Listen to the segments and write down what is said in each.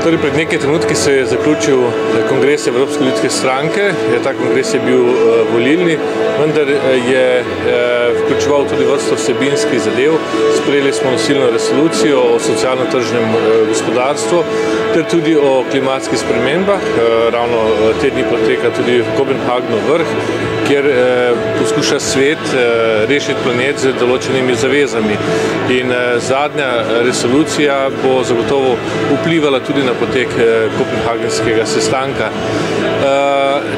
Torej, pred nekaj trenutki se je zaključil kongres Evropske ljudske stranke. Ta kongres je bil volilni, vendar je vključeval tudi vrsto vsebinskih zadev. Sprejeli smo nosilno resolucijo o socialno-tržnem gospodarstvu ter tudi o klimatskih spremembah. Ravno te dni poteka tudi v Kopenhagnu vrh, kjer poskuša svet rešiti planet z določenimi zavezami. In zadnja resolucija bo zagotovo vplivala tudi na potek kopenhagenskega sestanka.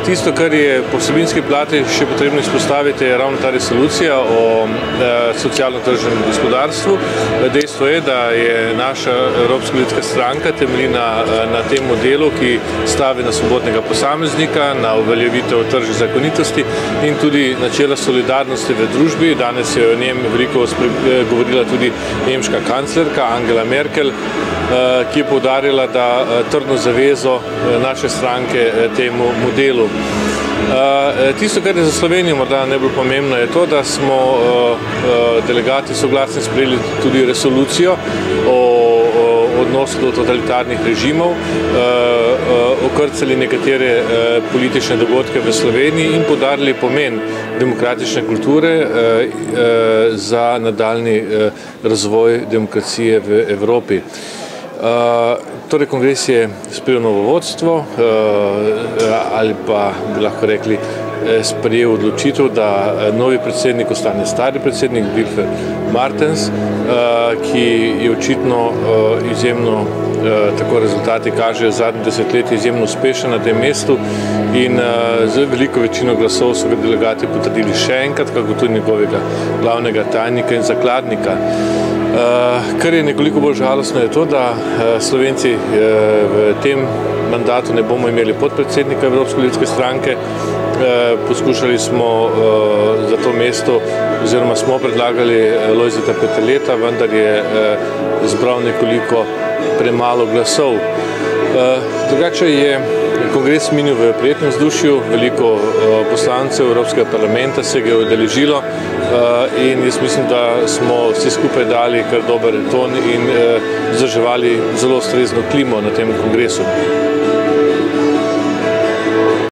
Tisto, kar je po vsebinski plati še potrebno izpostaviti, je ravno ta resolucija o socialno-tržnem gospodarstvu. Dejstvo je, da je naša Evropska ljudska stranka temelji na tem modelu, ki stavi na svobodnega posameznika, na uveljavitev tržnih zakonitosti in tudi načela solidarnosti v družbi. Danes je o njem veliko govorila tudi nemška kanclerka Angela Merkel, ki je poudarila, da trdno zavezo naše stranke temu modelu. Tisto, kar je za Slovenijo morda najbolj pomembno, je to, da smo delegati soglasno sprejeli tudi resolucijo o odnosu do totalitarnih režimov, okrcali nekatere politične dogodke v Sloveniji in poudarili pomen demokratične kulture za nadaljnji razvoj demokracije v Evropi. Torej, kongres je sprejel novo vodstvo ali pa bi lahko rekli sprejel odločitev, da novi predsednik ostane stari predsednik Wilfried Martens, ki je očitno izjemno, tako rezultati kažejo, zadnji desetletje izjemno uspešen na tem mestu in z veliko večino glasov so ga delegati potrdili še enkrat, kako tudi njegovega glavnega tajnika in zakladnika. Kar je nekoliko bolj žalostno je to, da Slovenci v tem mandatu ne bomo imeli podpredsednika Evropske ljudske stranke. Poskušali smo za to mesto oziroma smo predlagali Lojzeta Peterleta, vendar je zbral nekoliko premalo glasov. Drugače je kongres minil v prijetnem vzdušju, veliko poslancev Evropskega parlamenta se ga je udeležilo in jaz mislim, da smo vsi skupaj dali kar dober ton in vzdrževali zelo ustrezno klimo na tem kongresu.